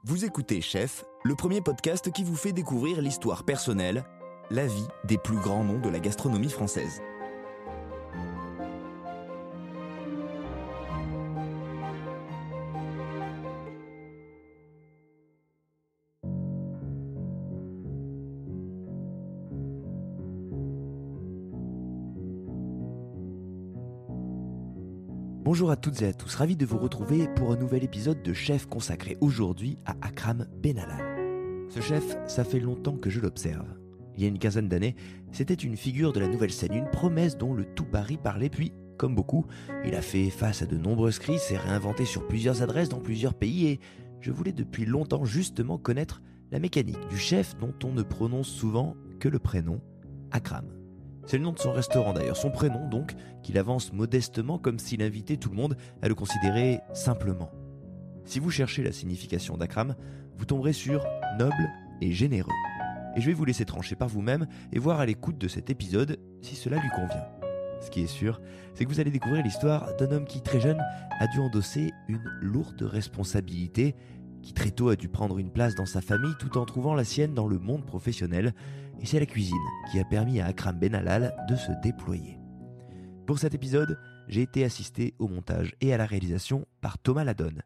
Vous écoutez Chef, le premier podcast qui vous fait découvrir l'histoire personnelle, la vie des plus grands noms de la gastronomie française. Bonjour à toutes et à tous, ravi de vous retrouver pour un nouvel épisode de Chef consacré aujourd'hui à Akram Benallal. Ce chef, ça fait longtemps que je l'observe. Il y a une quinzaine d'années, c'était une figure de la nouvelle scène, une promesse dont le tout Paris parlait, puis, comme beaucoup, il a fait face à de nombreuses crises, s'est réinventé sur plusieurs adresses dans plusieurs pays et je voulais depuis longtemps justement connaître la mécanique du chef dont on ne prononce souvent que le prénom Akram. C'est le nom de son restaurant d'ailleurs, son prénom donc, qu'il avance modestement comme s'il invitait tout le monde à le considérer simplement. Si vous cherchez la signification d'Akram, vous tomberez sur noble et généreux. Et je vais vous laisser trancher par vous-même et voir à l'écoute de cet épisode si cela lui convient. Ce qui est sûr, c'est que vous allez découvrir l'histoire d'un homme qui très jeune a dû endosser une lourde responsabilité, qui très tôt a dû prendre une place dans sa famille tout en trouvant la sienne dans le monde professionnel. Et c'est la cuisine qui a permis à Akram Benallal de se déployer. Pour cet épisode, j'ai été assisté au montage et à la réalisation par Thomas Ladonne.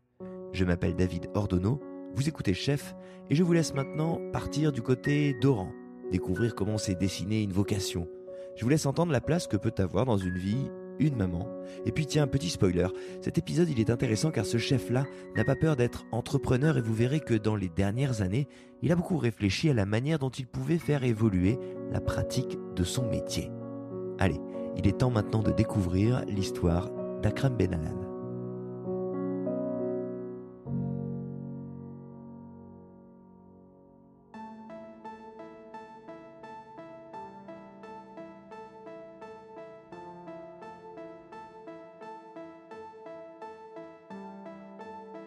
Je m'appelle David Ordonneau, vous écoutez Chef, et je vous laisse maintenant partir du côté d'Oran, découvrir comment s'est dessinée une vocation. Je vous laisse entendre la place que peut avoir dans une vie une maman. Et puis tiens, petit spoiler, cet épisode il est intéressant car ce chef-là n'a pas peur d'être entrepreneur et vous verrez que dans les dernières années, il a beaucoup réfléchi à la manière dont il pouvait faire évoluer la pratique de son métier. Allez, il est temps maintenant de découvrir l'histoire d'Akram Benallal.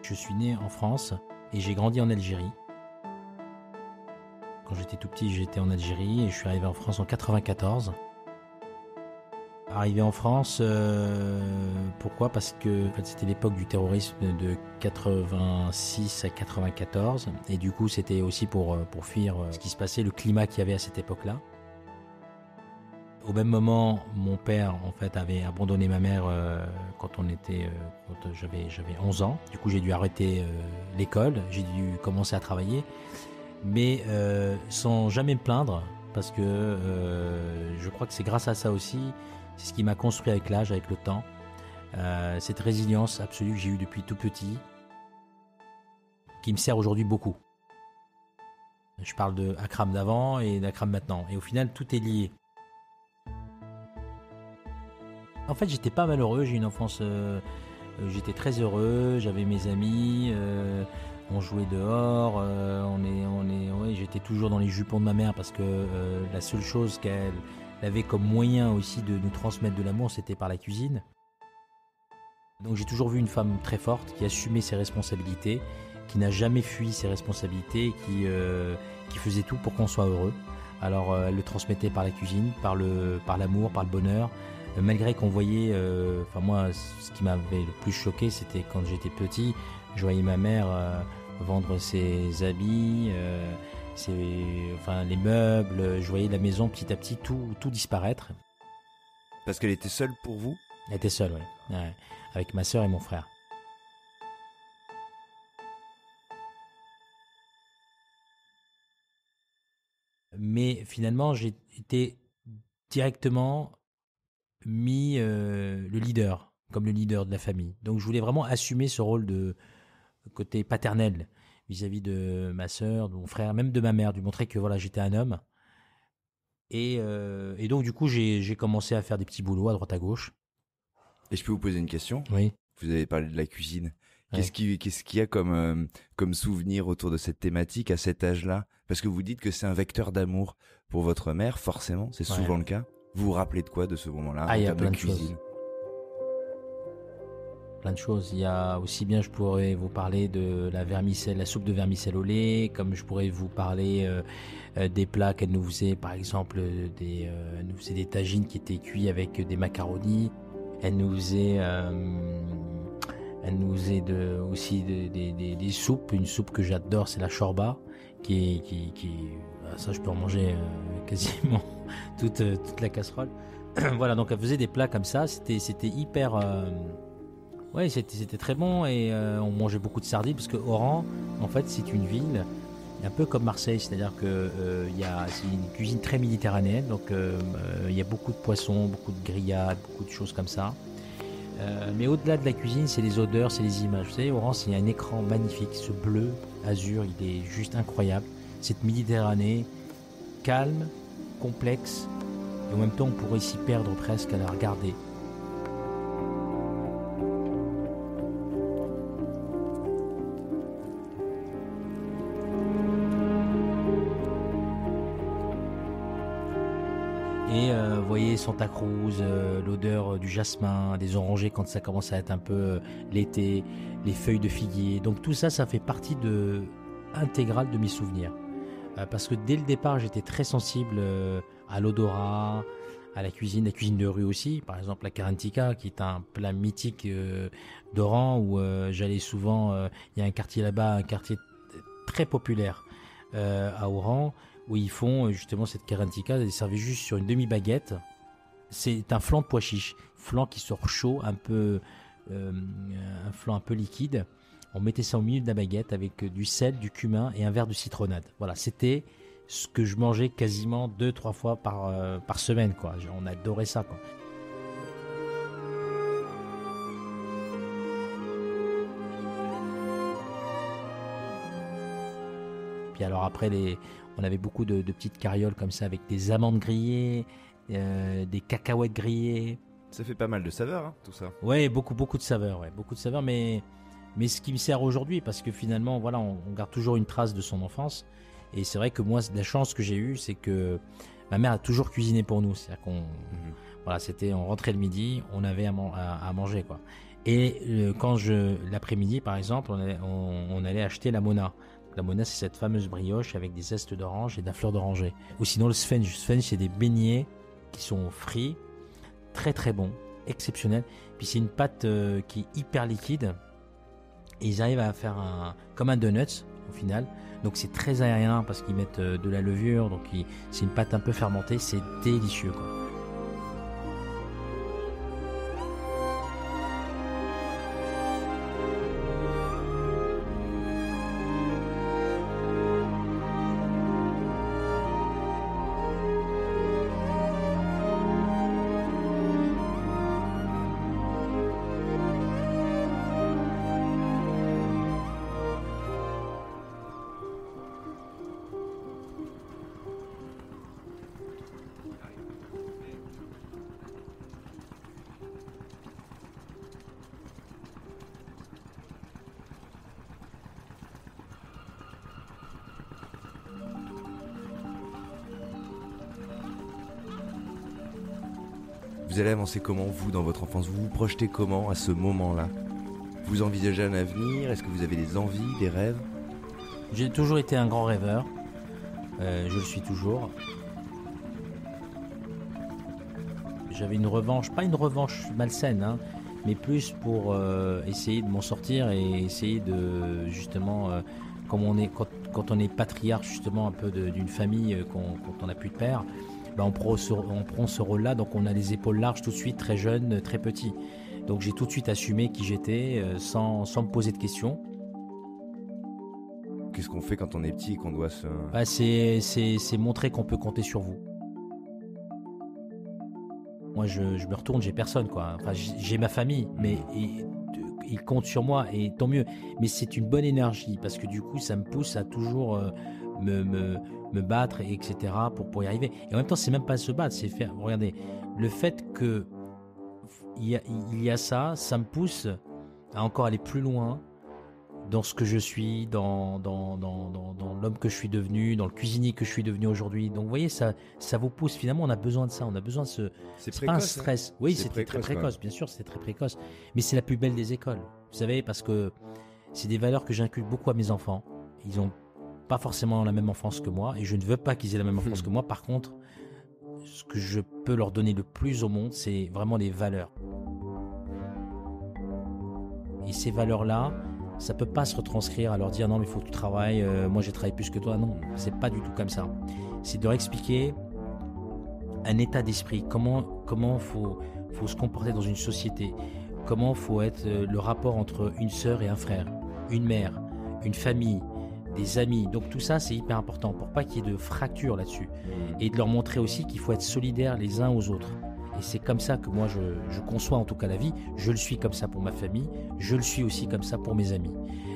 Je suis né en France et j'ai grandi en Algérie. Quand j'étais tout petit, j'étais en Algérie et je suis arrivé en France en 94. Arrivé en France, pourquoi ? Parce que en fait, c'était l'époque du terrorisme de 86 à 94 et du coup c'était aussi pour fuir ce qui se passait, le climat qu'il y avait à cette époque-là. Au même moment, mon père en fait avait abandonné ma mère quand j'avais 11 ans. Du coup, j'ai dû arrêter l'école, j'ai dû commencer à travailler, mais sans jamais me plaindre, parce que je crois que c'est grâce à ça aussi, c'est ce qui m'a construit avec l'âge, avec le temps. Cette résilience absolue que j'ai eue depuis tout petit, qui me sert aujourd'hui beaucoup. Je parle de Akram d'avant et d'Akram maintenant, et au final, tout est lié. En fait, j'étais pas malheureux, j'ai eu une enfance, j'étais très heureux, j'avais mes amis, on jouait dehors, j'étais toujours dans les jupons de ma mère parce que la seule chose qu'elle avait comme moyen aussi de nous transmettre de l'amour, c'était par la cuisine. Donc j'ai toujours vu une femme très forte qui assumait ses responsabilités, qui n'a jamais fui ses responsabilités, qui faisait tout pour qu'on soit heureux. Alors elle le transmettait par la cuisine, par l'amour, par le bonheur. Malgré qu'on voyait, moi, ce qui m'avait le plus choqué, c'était quand j'étais petit, je voyais ma mère vendre ses habits, les meubles, je voyais la maison petit à petit tout disparaître. Parce qu'elle était seule pour vous ? Elle était seule, oui, ouais, avec ma sœur et mon frère. Mais finalement, j'ai été directement mis le leader, comme le leader de la famille. Donc je voulais vraiment assumer ce rôle de côté paternel vis-à-vis de ma sœur, de mon frère, même de ma mère, de montrer que voilà, j'étais un homme. Et donc du coup, j'ai commencé à faire des petits boulots à droite à gauche. Et je peux vous poser une question ? Oui. Vous avez parlé de la cuisine. Ouais. Qu'est-ce qu'il y a comme souvenir autour de cette thématique à cet âge-là ? Parce que vous dites que c'est un vecteur d'amour pour votre mère, forcément, c'est souvent le cas. Vous vous rappelez de quoi de ce moment-là en il y a termes plein de de cuisine ? choses. Plein de choses. Il y a aussi bien, je pourrais vous parler de la soupe de vermicelle au lait, comme je pourrais vous parler des plats qu'elle nous faisait, par exemple, elle nous faisait des tagines qui étaient cuits avec des macaronis. Elle nous faisait Elle nous faisait aussi des soupes. Une soupe que j'adore, c'est la chorba, ça je peux en manger quasiment toute la casserole. Voilà, donc elle faisait des plats comme ça. C'était hyper, ouais, c'était très bon et on mangeait beaucoup de sardines parce que Oran, en fait, c'est une ville un peu comme Marseille, c'est-à-dire que c'est une cuisine très méditerranéenne, donc il y a beaucoup de poissons, beaucoup de grillades, beaucoup de choses comme ça. Mais au-delà de la cuisine, c'est les odeurs, c'est les images. Vous savez, Oran, il y a un écran magnifique, ce bleu azur, il est juste incroyable. Cette Méditerranée calme, complexe, et en même temps, on pourrait s'y perdre presque à la regarder. Et vous voyez Santa Cruz, l'odeur du jasmin, des orangers quand ça commence à être un peu l'été, les feuilles de figuier. Donc tout ça, ça fait partie intégrale de mes souvenirs. Parce que dès le départ, j'étais très sensible à l'odorat, à la cuisine de rue aussi. Par exemple, la karantika, qui est un plat mythique d'Oran, où j'allais souvent. Il y a un quartier là-bas, un quartier très populaire à Oran, où ils font justement cette karantika, elle est servie juste sur une demi-baguette. C'est un flan de pois chiche, flan qui sort chaud, un flan un peu liquide. On mettait ça au milieu de la baguette avec du sel, du cumin et un verre de citronnade. Voilà, c'était ce que je mangeais quasiment 2-3 fois par semaine, quoi. On adorait ça, quoi. Puis alors après, on avait beaucoup de petites carrioles comme ça avec des amandes grillées, des cacahuètes grillées. Ça fait pas mal de saveurs, hein, tout ça. Ouais, beaucoup de saveurs, mais ce qui me sert aujourd'hui, parce que finalement, voilà, on garde toujours une trace de son enfance. Et c'est vrai que moi, la chance que j'ai eue, c'est que ma mère a toujours cuisiné pour nous. C'est-à-dire voilà, on rentrait le midi, on avait à manger, quoi. Et l'après-midi, par exemple, on allait acheter la mona. La mona, c'est cette fameuse brioche avec des zestes d'orange et de la fleur d'oranger. Ou sinon le sfenj. Le sfenj, c'est des beignets qui sont frits, très très bons, exceptionnels. Puis c'est une pâte qui est hyper liquide. Et ils arrivent à faire comme un donut au final. Donc c'est très aérien parce qu'ils mettent de la levure. Donc c'est une pâte un peu fermentée. C'est délicieux, quoi. Vous allez avancer comment, vous, dans votre enfance? Vous vous projetez comment à ce moment-là? Vous envisagez un avenir? Est-ce que vous avez des envies, des rêves? J'ai toujours été un grand rêveur. Je le suis toujours. J'avais une revanche, pas une revanche malsaine, hein, mais plus pour essayer de m'en sortir et essayer de, justement, quand on est patriarche, justement, un peu d'une famille, quand on n'a plus de père, on prend ce rôle-là, donc on a les épaules larges tout de suite, très jeune, très petit. Donc j'ai tout de suite assumé qui j'étais, sans me poser de questions. Qu'est-ce qu'on fait quand on est petit et qu'on doit se... C'est montrer qu'on peut compter sur vous. Moi, je me retourne, j'ai personne, quoi. Enfin, j'ai ma famille, mais ils comptent sur moi, et tant mieux. Mais c'est une bonne énergie, parce que du coup, ça me pousse à toujours me battre, etc., pour y arriver. Et en même temps, c'est même pas se battre, c'est faire... Regardez, le fait que il y a ça me pousse à encore aller plus loin dans ce que je suis, dans l'homme que je suis devenu, dans le cuisinier que je suis devenu aujourd'hui. Donc vous voyez, ça vous pousse. Finalement, on a besoin de ça. On a besoin de C'est précoce, pas un stress. Oui, c'était très précoce, bien sûr, c'était très précoce. Mais c'est la plus belle des écoles. Vous savez, parce que c'est des valeurs que j'inculque beaucoup à mes enfants. Ils ont pas forcément la même enfance que moi, et je ne veux pas qu'ils aient la même enfance que moi. Par contre, ce que je peux leur donner le plus au monde, c'est vraiment les valeurs. Et ces valeurs-là, ça peut pas se retranscrire à leur dire non mais il faut que tu travailles, moi j'ai travaillé plus que toi. Non, c'est pas du tout comme ça. C'est de leur expliquer un état d'esprit, comment faut se comporter dans une société, comment faut être le rapport entre une sœur et un frère, une mère, une famille, des amis. Donc tout ça c'est hyper important pour pas qu'il y ait de fracture là-dessus. Et de leur montrer aussi qu'il faut être solidaires les uns aux autres. Et c'est comme ça que moi je conçois en tout cas la vie. Je le suis comme ça pour ma famille, je le suis aussi comme ça pour mes amis.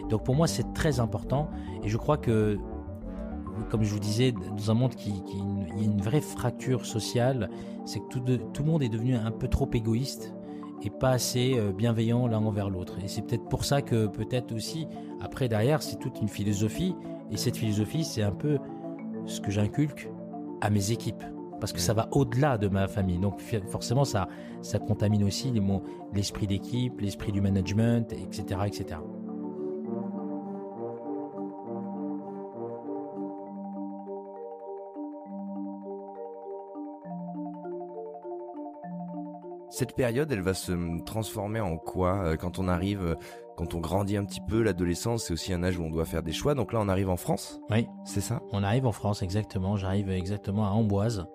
Donc pour moi c'est très important et je crois que, comme je vous disais, dans un monde qui y a une vraie fracture sociale, c'est que tout le monde est devenu un peu trop égoïste et pas assez bienveillant l'un envers l'autre. Et c'est peut-être pour ça que peut-être aussi, après derrière, c'est toute une philosophie. Et cette philosophie, c'est un peu ce que j'inculque à mes équipes. Parce que ça va au-delà de ma famille. Donc forcément, ça contamine aussi l'esprit d'équipe, l'esprit du management, etc., etc. Cette période, elle va se transformer en quoi quand on arrive, quand on grandit un petit peu, l'adolescence, c'est aussi un âge où on doit faire des choix. Donc là, on arrive en France. Oui. C'est ça? On arrive en France, exactement. J'arrive exactement à Amboise.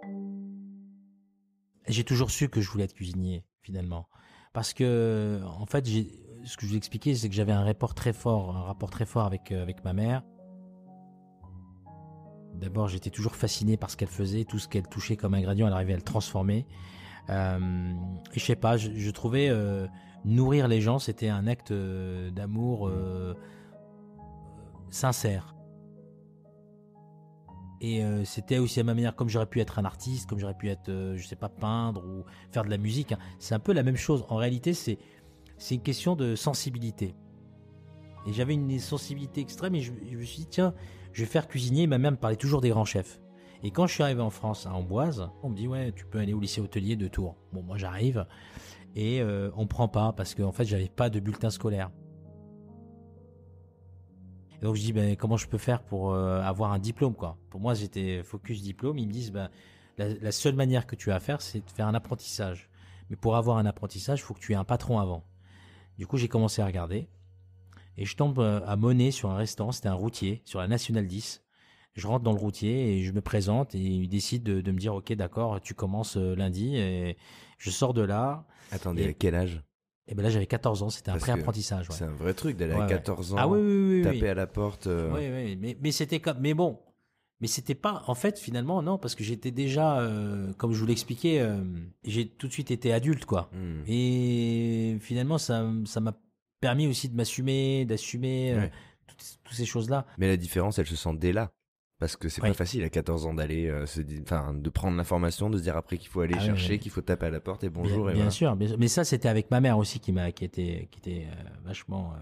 J'ai toujours su que je voulais être cuisinier, finalement. Parce que, en fait, ce que je vous expliquais, c'est que j'avais un rapport très fort avec ma mère. D'abord, j'étais toujours fasciné par ce qu'elle faisait, tout ce qu'elle touchait comme ingrédient, elle arrivait à le transformer. Et je sais pas, je trouvais nourrir les gens, c'était un acte d'amour sincère. Et c'était aussi à ma manière, comme j'aurais pu être un artiste, comme j'aurais pu être, je sais pas, peindre ou faire de la musique. Hein. C'est un peu la même chose. En réalité, c'est une question de sensibilité. Et j'avais une sensibilité extrême et je me suis dit, tiens, je vais faire cuisinier. Ma mère me parlait toujours des grands chefs. Et quand je suis arrivé en France, à Amboise, on me dit, ouais, tu peux aller au lycée hôtelier de Tours. Bon, moi, j'arrive et on me prend pas parce qu'en fait, j'avais pas de bulletin scolaire. Et donc je dis comment je peux faire pour avoir un diplôme quoi. Pour moi j'étais focus diplôme. Ils me disent la seule manière que tu as à faire c'est de faire un apprentissage. Mais pour avoir un apprentissage il faut que tu aies un patron avant. Du coup j'ai commencé à regarder et je tombe à Monet sur un restaurant. C'était un routier sur la Nationale 10. Je rentre dans le routier et je me présente et il décide de me dire ok d'accord tu commences lundi et je sors de là. Attendez, à quel âge? Et ben là j'avais 14 ans, c'était un pré-apprentissage. C'est un vrai truc d'aller à 14 ans, taper à la porte. Oui, mais c'était comme, mais bon, mais c'était pas, en fait finalement non, parce que j'étais déjà, comme je vous l'expliquais, j'ai tout de suite été adulte quoi. Et finalement ça m'a permis aussi de d'assumer toutes ces choses là. Mais la différence, elle se sent dès là. Parce que c'est pas facile à 14 ans d'aller, de prendre l'information, de se dire après qu'il faut aller chercher, qu'il faut taper à la porte et bonjour. Bien sûr, mais ça c'était avec ma mère aussi qui était vachement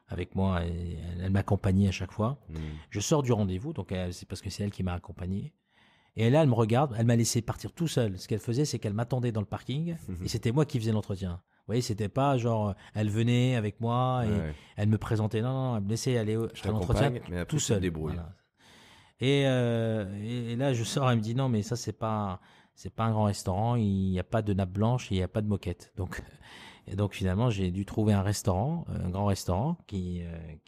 avec moi et elle m'accompagnait à chaque fois. Je sors du rendez-vous, donc c'est parce que c'est elle qui m'a accompagné. Et là elle me regarde, elle m'a laissé partir tout seul. Ce qu'elle faisait c'est qu'elle m'attendait dans le parking et c'était moi qui faisais l'entretien. Vous voyez, c'était pas genre elle venait avec moi et elle me présentait. Non, elle me laissait aller à l'entretien tout seul. Voilà. Et là, je sors, elle me dit non, mais ça, c'est pas un grand restaurant, il n'y a pas de nappe blanche, il n'y a pas de moquette. Donc finalement, j'ai dû trouver un restaurant, un grand restaurant, qui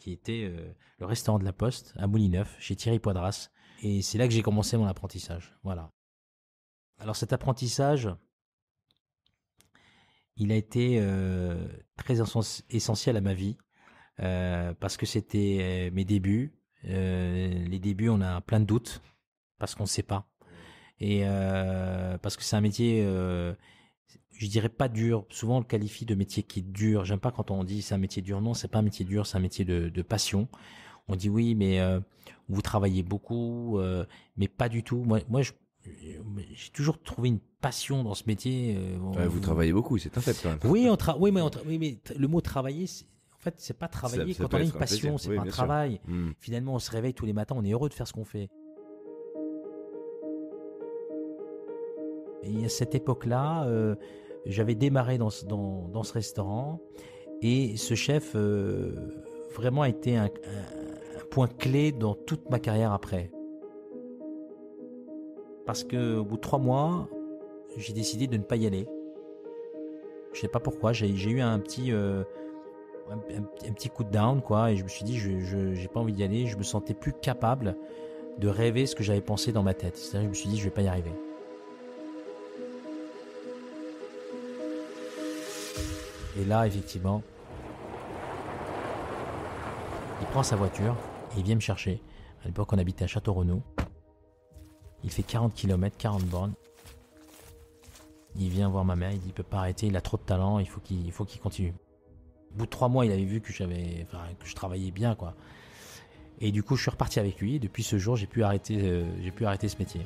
était le restaurant de la Poste, à Moulineuf, chez Thierry Poidras. Et c'est là que j'ai commencé mon apprentissage. Voilà. Alors cet apprentissage, il a été très essentiel à ma vie, parce que c'était mes débuts. Les débuts, on a plein de doutes parce qu'on ne sait pas et parce que c'est un métier, je dirais pas dur. Souvent, on le qualifie de métier qui est dur. J'aime pas quand on dit c'est un métier dur. Non, c'est pas un métier dur, c'est un métier de passion. On dit oui, mais vous travaillez beaucoup, mais pas du tout. Moi, j'ai toujours trouvé une passion dans ce métier. Vous travaillez beaucoup, c'est un fait quand même. Oui, mais le mot travailler. En fait, c'est pas travailler. Quand on a une passion, c'est pas un travail. Finalement, on se réveille tous les matins, on est heureux de faire ce qu'on fait. Et à cette époque-là, j'avais démarré dans ce restaurant et ce chef vraiment a été un point clé dans toute ma carrière après. Parce qu'au bout de 3 mois, j'ai décidé de ne pas y aller. Je sais pas pourquoi, j'ai eu un petit... un petit coup de down, quoi. Et je me suis dit, j'ai pas envie d'y aller. Je me sentais plus capable de rêver ce que j'avais pensé dans ma tête. C'est-à-dire, je me suis dit, je vais pas y arriver. Et là, effectivement, il prend sa voiture et il vient me chercher. À l'époque, on habitait à Château-Renaud. Il fait 40 km, 40 bornes. Il vient voir ma mère, il dit, il peut pas arrêter, il a trop de talent, il faut qu'il continue. Au bout de 3 mois, il avait vu que je travaillais bien, quoi. Et du coup, je suis reparti avec lui. Et depuis ce jour, j'ai pu arrêter ce métier.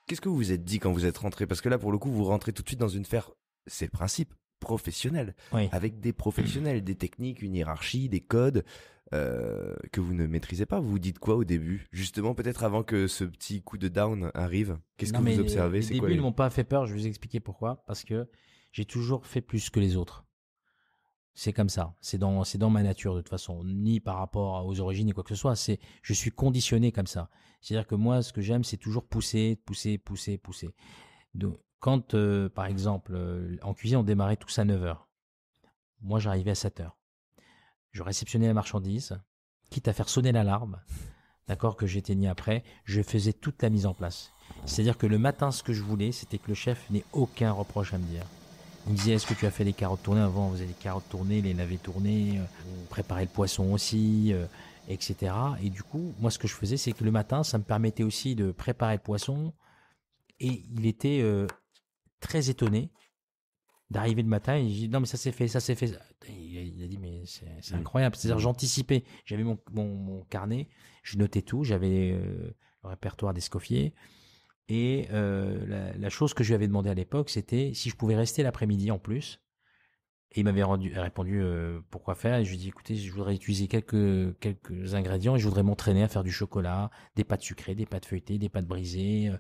Qu'est-ce que vous vous êtes dit quand vous êtes rentré? Parce que là, pour le coup, vous rentrez tout de suite dans une sphère, c'est le principe, professionnel. Oui. Avec des professionnels, des techniques, une hiérarchie, des codes que vous ne maîtrisez pas. Vous vous dites quoi au début? Justement, peut-être avant que ce petit coup de down arrive. Qu'est-ce que vous observez? Les débuts ne m'ont pas fait peur, je vais vous expliquer pourquoi. Parce que j'ai toujours fait plus que les autres. C'est comme ça, c'est dans ma nature de toute façon, ni par rapport aux origines ni quoi que ce soit, je suis conditionné comme ça. C'est-à-dire que moi, ce que j'aime, c'est toujours pousser. Donc, quand, par exemple, en cuisine, on démarrait tous à 9h. Moi, j'arrivais à 7h. Je réceptionnais la marchandise, quitte à faire sonner l'alarme, d'accord, que j'éteignais après, je faisais toute la mise en place. C'est-à-dire que le matin, ce que je voulais, c'était que le chef n'ait aucun reproche à me dire. Il me disait, est-ce que tu as fait les carottes tournées? Avant, on faisait les carottes tournées, les navets tournés, on préparait le poisson aussi, etc. Et du coup, moi, ce que je faisais, c'est que le matin, ça me permettait aussi de préparer le poisson. Et il était très étonné d'arriver le matin. Et il dit, non, mais ça s'est fait. Il a dit, mais c'est incroyable. C'est-à-dire, j'anticipais. J'avais mon carnet, je notais tout. J'avais le répertoire d'Escoffier. Et la chose que je lui avais demandé à l'époque, c'était si je pouvais rester l'après-midi en plus. Et il m'avait répondu pourquoi faire. Et je lui ai dit, écoutez, je voudrais utiliser quelques ingrédients et je voudrais m'entraîner à faire du chocolat, des pâtes sucrées, des pâtes feuilletées, des pâtes brisées.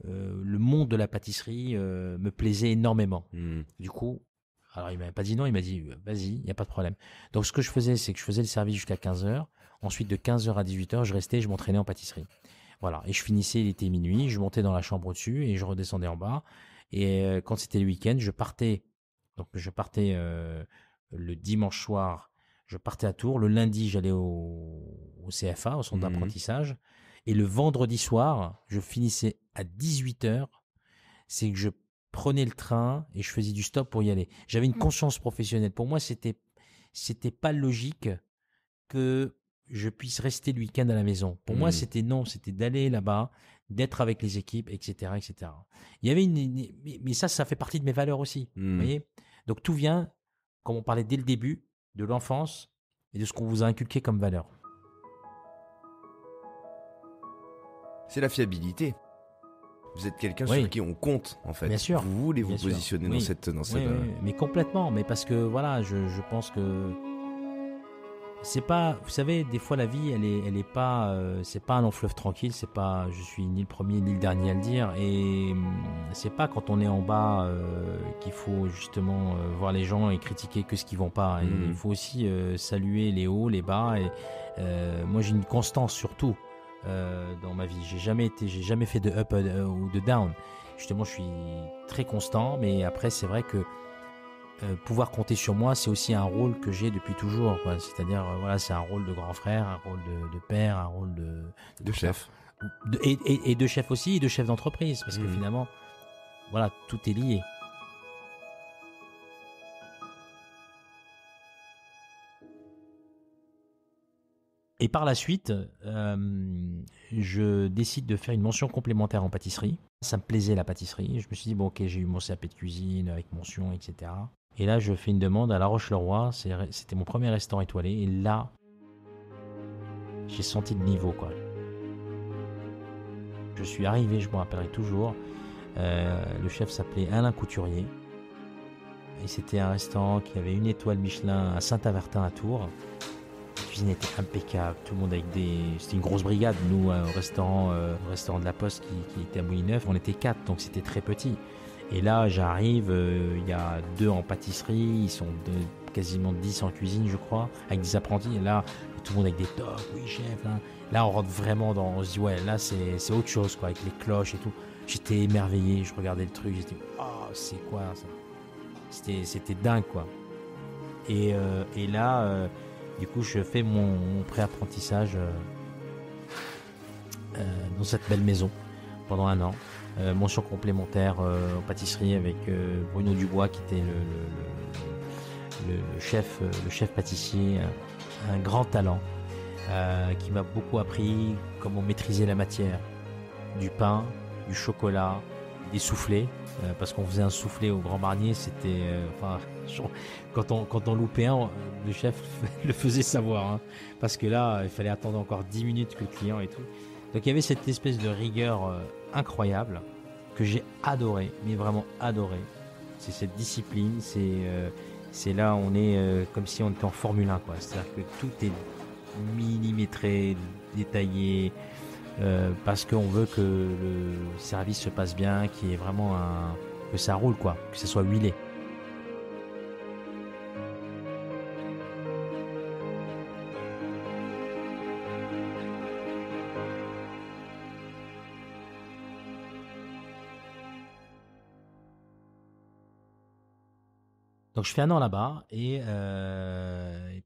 Le monde de la pâtisserie me plaisait énormément. Du coup, alors il m'avait pas dit non, il m'a dit vas-y, il n'y a pas de problème. Donc ce que je faisais, c'est que je faisais le service jusqu'à 15h. Ensuite, de 15h à 18h, je restais et je m'entraînais en pâtisserie. Voilà, et je finissais, il était minuit, je montais dans la chambre au-dessus et je redescendais en bas. Et quand c'était le week-end, je partais le dimanche soir, je partais à Tours. Le lundi, j'allais au CFA, au centre d'apprentissage. Et le vendredi soir, je finissais à 18h. C'est que je prenais le train et je faisais du stop pour y aller. J'avais une conscience professionnelle. Pour moi, c'était pas logique que je puisse rester le week-end à la maison. Pour moi, c'était d'aller là-bas, d'être avec les équipes, etc., etc. Il y avait mais ça fait partie de mes valeurs aussi. Vous voyez? Donc tout vient, comme on parlait dès le début, de l'enfance et de ce qu'on vous a inculqué comme valeur. C'est la fiabilité. Vous êtes quelqu'un sur qui on compte, en fait. Bien sûr. Vous voulez vous positionner dans cette... Oui, mais complètement. Mais parce que, voilà, je pense que c'est pas... Vous savez, des fois, la vie, elle est pas... c'est pas un long fleuve tranquille. C'est pas... Je suis ni le premier ni le dernier à le dire. Et c'est pas quand on est en bas qu'il faut justement voir les gens et critiquer que ce qui vont pas. Il faut aussi saluer les hauts, les bas. Et moi, j'ai une constance surtout. Dans ma vie, j'ai jamais fait de up ou de down. Justement, je suis très constant, mais après, c'est vrai que pouvoir compter sur moi, c'est aussi un rôle que j'ai depuis toujours, quoi. C'est-à-dire, voilà, c'est un rôle de grand frère, un rôle de père, un rôle de chef, et de chef aussi, et de chef d'entreprise, parce que finalement, voilà, tout est lié. Et par la suite, je décide de faire une mention complémentaire en pâtisserie. Ça me plaisait la pâtisserie. Je me suis dit, bon ok, j'ai eu mon CAP de cuisine avec mention, etc. Et là, je fais une demande à La Roche-le-Roi. C'était mon premier restaurant étoilé. Et là, j'ai senti le niveau, quoi. Je suis arrivé, je me rappellerai toujours. Le chef s'appelait Alain Couturier. Et c'était un restaurant qui avait une étoile Michelin à Saint-Avertin à Tours. La cuisine était impeccable, tout le monde c'était une grosse brigade. Nous, au restaurant de la Poste qui était à Moulineuf, on était 4, donc c'était très petit. Et là, j'arrive, il y a 2 en pâtisserie, ils sont quasiment 10 en cuisine, je crois, avec des apprentis. Et là, tout le monde avec des toques, oui chef. Là, on rentre vraiment on se dit, ouais, là, c'est autre chose, quoi, avec les cloches et tout. J'étais émerveillé, je regardais le truc, j'étais « Oh, c'est quoi ça ?» C'était dingue, quoi. Et là, du coup, je fais mon pré-apprentissage dans cette belle maison pendant 1 an. Mention complémentaire en pâtisserie avec Bruno Dubois qui était le chef pâtissier, un grand talent qui m'a beaucoup appris comment maîtriser la matière, du pain, du chocolat, des soufflés, parce qu'on faisait un soufflé au Grand Marnier, c'était quand on loupait un, le chef le faisait savoir, hein, parce que là il fallait attendre encore 10 minutes que le client et tout. Donc il y avait cette espèce de rigueur incroyable que j'ai adoré, mais vraiment adoré. C'est cette discipline, c'est là on est comme si on était en Formule 1, quoi. C'est-à-dire que tout est millimétré, détaillé, parce qu'on veut que le service se passe bien, qu'il y ait vraiment que ça roule, quoi, que ça soit huilé. Donc je fais 1 an là-bas et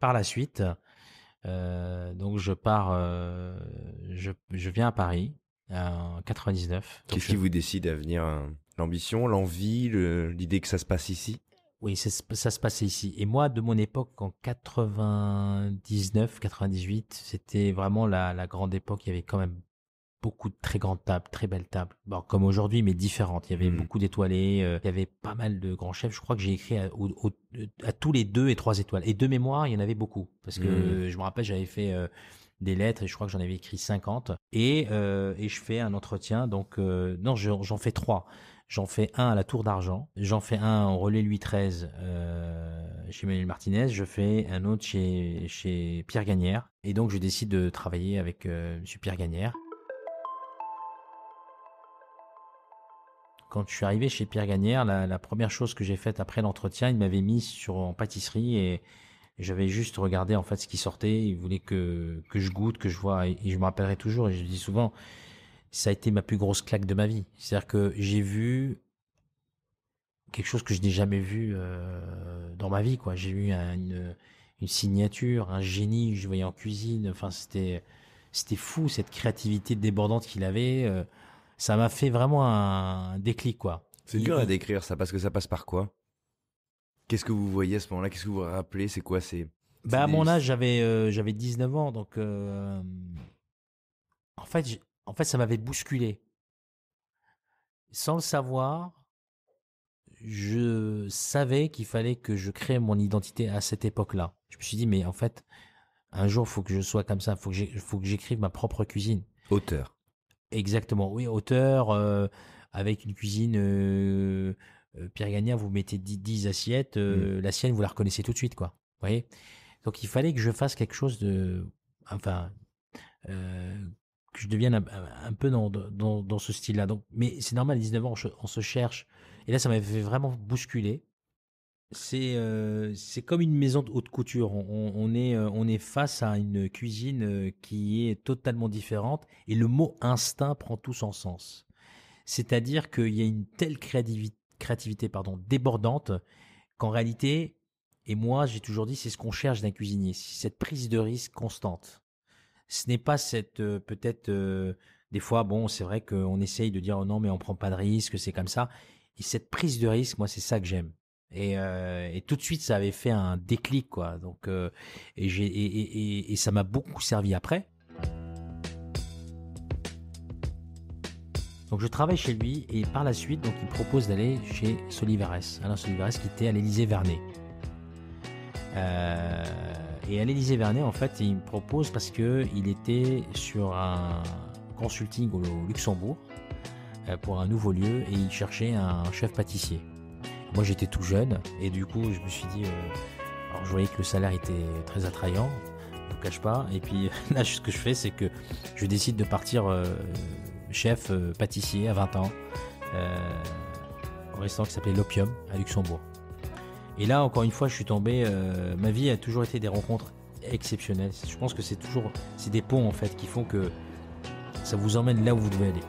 par la suite, donc je pars, je viens à Paris en 99. Qu'est-ce qui vous décide à venir l'ambition, l'envie, l'idée que ça se passe ici? Oui, ça se passait ici. Et moi, de mon époque, en 99, 98, c'était vraiment la grande époque. Il y avait quand même beaucoup de très grandes tables, très belles tables. Bon, comme aujourd'hui, mais différentes. Il y avait beaucoup d'étoilés. Il y avait pas mal de grands chefs. Je crois que j'ai écrit à tous les 2 et 3 étoiles. Et de mémoire, il y en avait beaucoup. Parce que je me rappelle, j'avais fait des lettres et je crois que j'en avais écrit 50. Et je fais un entretien. Donc, non, j'en fais 3. J'en fais un à la Tour d'Argent. J'en fais un au Relais Louis XIII chez Manuel Martinez. Je fais un autre chez Pierre Gagnère. Et donc, je décide de travailler avec monsieur Pierre Gagnère. Quand je suis arrivé chez Pierre Gagnère, la première chose que j'ai faite après l'entretien, il m'avait mis en pâtisserie et j'avais juste regardé en fait ce qui sortait. Il voulait que je goûte, que je vois. Et je me rappellerai toujours, et je dis souvent, ça a été ma plus grosse claque de ma vie. C'est-à-dire que j'ai vu quelque chose que je n'ai jamais vu dans ma vie, quoi. J'ai eu une signature, un génie que je voyais en cuisine. Enfin, c'était fou, cette créativité débordante qu'il avait. Ça m'a fait vraiment un déclic, quoi. C'est dur à décrire ça, parce que ça passe par quoi? Qu'est-ce que vous voyez à ce moment-là? Qu'est-ce que vous vous rappelez? C'est quoi? À mon âge, j'avais 19 ans, donc en fait, ça m'avait bousculé. Sans le savoir, je savais qu'il fallait que je crée mon identité à cette époque-là. Je me suis dit, mais en fait, un jour, il faut que je sois comme ça, il faut que j'écrive ma propre cuisine. Auteur. Exactement, oui, auteur, avec une cuisine. Pierre Gagnère, vous mettez 10 assiettes, la sienne, vous la reconnaissez tout de suite, quoi. Vous voyez? Donc, il fallait que je fasse quelque chose que je devienne un peu dans ce style-là. Donc, mais c'est normal, à 19 ans, on se cherche. Et là, ça m'avait vraiment bousculé. C'est comme une maison de haute couture. On est face à une cuisine qui est totalement différente et le mot instinct prend tout son sens. C'est-à-dire qu'il y a une telle créativité débordante qu'en réalité, et moi j'ai toujours dit, c'est ce qu'on cherche d'un cuisinier, c'est cette prise de risque constante. Ce n'est pas cette des fois, bon, c'est vrai qu'on essaye de dire oh non mais on prend pas de risque, c'est comme ça. Et cette prise de risque, moi c'est ça que j'aime. Et tout de suite, ça avait fait un déclic, quoi. Donc, et ça m'a beaucoup servi après. Donc, je travaille chez lui et par la suite, donc, il me propose d'aller chez Soliveres, Alain Soliveres, qui était à l'Élysée-Vernay. Et à l'Élysée-Vernay, en fait, il me propose parce que il était sur un consulting au Luxembourg pour un nouveau lieu et il cherchait un chef pâtissier. Moi, j'étais tout jeune et du coup, je me suis dit, alors je voyais que le salaire était très attrayant, je ne vous cache pas. Et puis là, ce que je fais, c'est que je décide de partir chef pâtissier à 20 ans au restaurant qui s'appelait l'Opium à Luxembourg. Et là, encore une fois, je suis tombé. Ma vie a toujours été des rencontres exceptionnelles. Je pense que c'est des ponts en fait qui font que ça vous emmène là où vous devez aller.